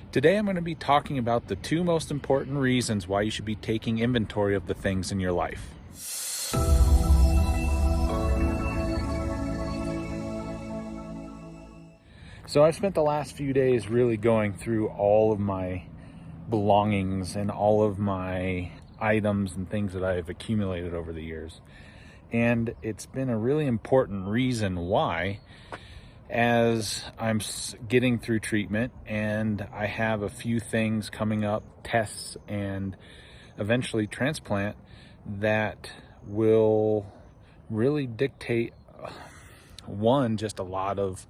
Today I'm going to be talking about the two most important reasons why you should be taking inventory of the things in your life. So I've spent the last few days really going through all of my belongings and all of my items and things that I've accumulated over the years. And it's been a really important reason why, as I'm getting through treatment and I have a few things coming up, tests and eventually transplant, that will really dictate just a lot of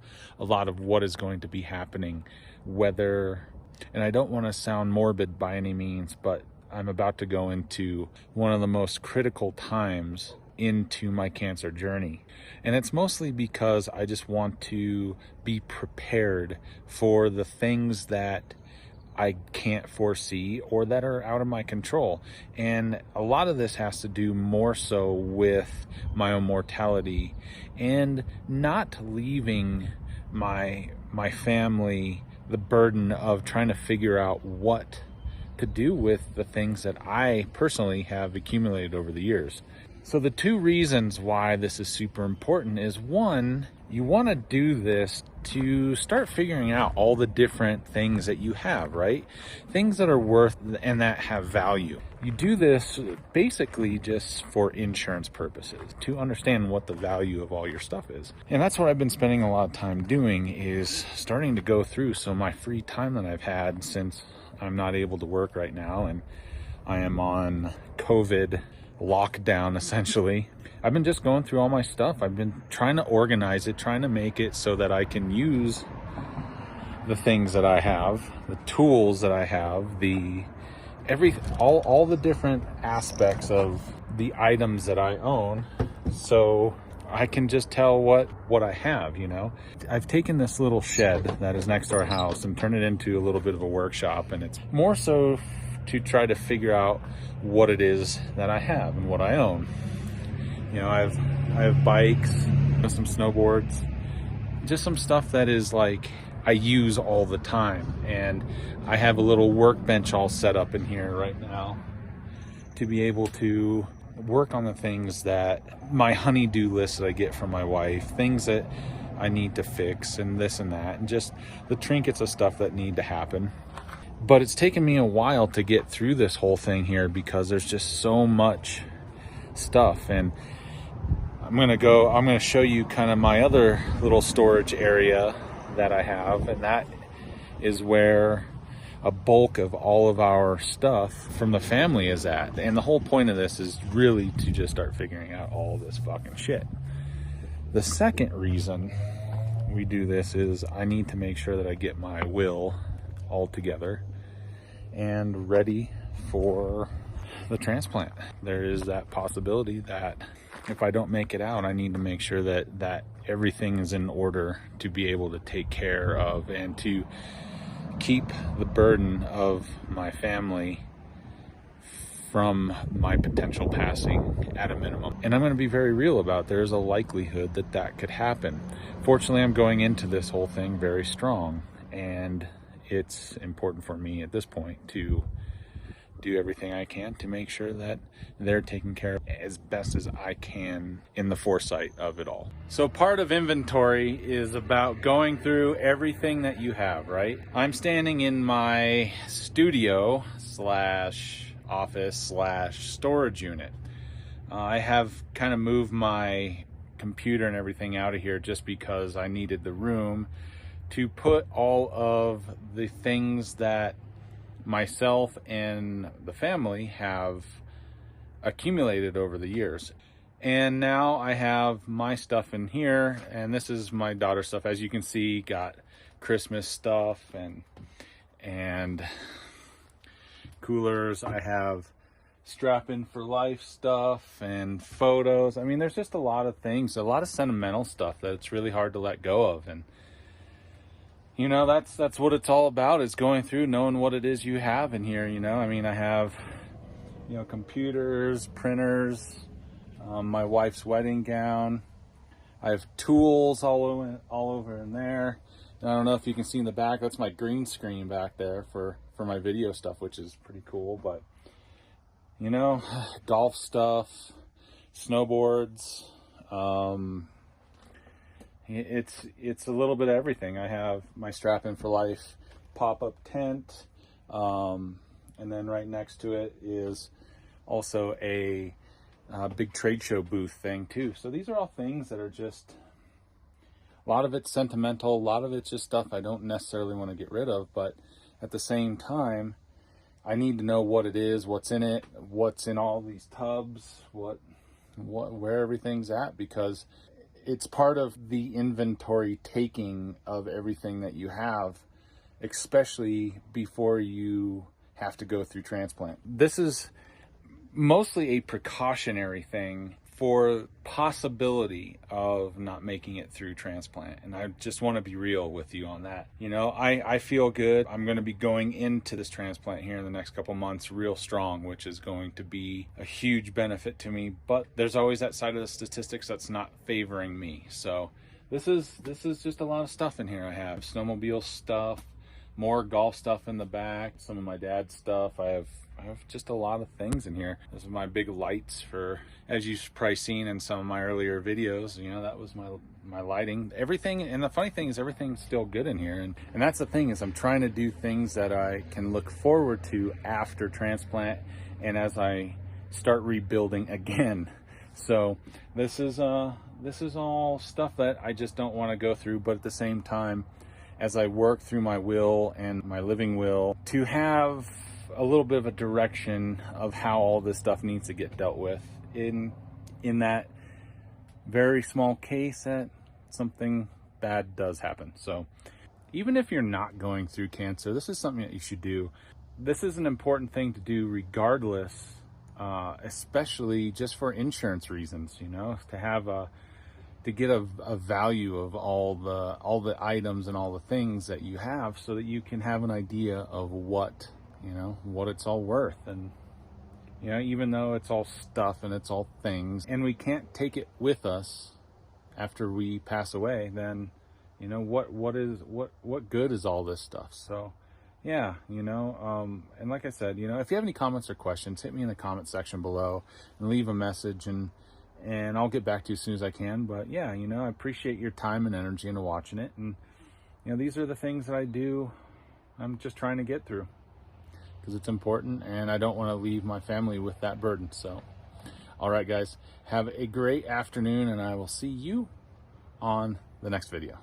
what is going to be happening, whether, and I don't want to sound morbid by any means, but I'm about to go into one of the most critical times into my cancer journey. And it's mostly because I just want to be prepared for the things that I can't foresee or that are out of my control. And a lot of this has to do more so with my own mortality and not leaving my family the burden of trying to figure out what to do with the things that I personally have accumulated over the years. So the two reasons why this is super important is, one, you want to do this to start figuring out all the different things that you have, right? Things that are worth and that have value. You do this basically just for insurance purposes, to understand what the value of all your stuff is. And that's what I've been spending a lot of time doing, is starting to go through. So my free time that I've had, since I'm not able to work right now and I am on COVID lockdown essentially, I've been just going through all my stuff. I've been trying to organize it, trying to make it so that I can use the things that I have, the tools that I have, all the different aspects of the items that I own, so I can just tell what I have, you know. I've taken this little shed that is next to our house and turned it into a little bit of a workshop, and it's more so to try to figure out what it is that I have and what I own. You know, I have bikes, some snowboards, just some stuff that is like I use all the time. And I have a little workbench all set up in here right now to be able to work on the things that my honey-do list that I get from my wife, things that I need to fix and this and that, and just the trinkets of stuff that need to happen. But it's taken me a while to get through this whole thing here because there's just so much stuff. And I'm gonna show you kind of my other little storage area that I have, and that is where a bulk of all of our stuff from the family is at. And the whole point of this is really to just start figuring out all this fucking shit. The second reason we do this is I need to make sure that I get my will all together and ready for the transplant. There is that possibility that if I don't make it out, I need to make sure that everything is in order to be able to take care of and to keep the burden of my family from my potential passing at a minimum. And I'm going to be very real about, there's a likelihood that could happen. Fortunately, I'm going into this whole thing very strong, and it's important for me at this point to do everything I can to make sure that they're taken care of as best as I can in the foresight of it all. So part of inventory is about going through everything that you have, right? I'm standing in my studio / office / storage unit. I have kind of moved my computer and everything out of here just because I needed the room to put all of the things that myself and the family have accumulated over the years. And now I have my stuff in here, and this is my daughter's stuff. As you can see, got Christmas stuff and coolers. I have strap-in for life stuff and photos. I mean, there's just a lot of things, a lot of sentimental stuff that it's really hard to let go of. And you know, that's what it's all about, is going through, knowing what it is you have in here, you know. I mean, I have, you know, computers, printers, my wife's wedding gown. I have tools all over in there. I don't know if you can see in the back, that's my green screen back there for my video stuff, which is pretty cool. But, you know, golf stuff, snowboards, it's a little bit of everything. I have my Strap In for Life pop-up tent, and then right next to it is also a big trade show booth thing too. So these are all things that are just, a lot of it's sentimental, a lot of it's just stuff I don't necessarily want to get rid of, but at the same time, I need to know what it is, what's in it, what's in all these tubs, where everything's at, because it's part of the inventory taking of everything that you have, especially before you have to go through transplant. This is mostly a precautionary thing for possibility of not making it through transplant. And I just want to be real with you on that. You know, I feel good. I'm going to be going into this transplant here in the next couple months real strong, which is going to be a huge benefit to me. But there's always that side of the statistics that's not favoring me. So this is just a lot of stuff in here. I have snowmobile stuff, more golf stuff in the back, some of my dad's stuff. I have just a lot of things in here. This is my big lights for, as you've probably seen in some of my earlier videos, you know, that was my lighting. Everything, and the funny thing is everything's still good in here. And that's the thing, is I'm trying to do things that I can look forward to after transplant and as I start rebuilding again. So this is all stuff that I just don't want to go through, but at the same time, as I work through my will and my living will, to have a little bit of a direction of how all this stuff needs to get dealt with in that very small case that something bad does happen. So even if you're not going through cancer, this is something that you should do. This is an important thing to do regardless, especially just for insurance reasons, you know, to get a value of all the items and all the things that you have, so that you can have an idea of what it's all worth. And, you know, even though it's all stuff and it's all things and we can't take it with us after we pass away, then, you know, what good is all this stuff? So yeah, you know, and like I said, you know, if you have any comments or questions, hit me in the comment section below and leave a message, and I'll get back to you as soon as I can. But yeah, you know, I appreciate your time and energy into watching it. And, you know, these are the things that I do. I'm just trying to get through, because it's important, and I don't want to leave my family with that burden. So, all right, guys, have a great afternoon, and I will see you on the next video.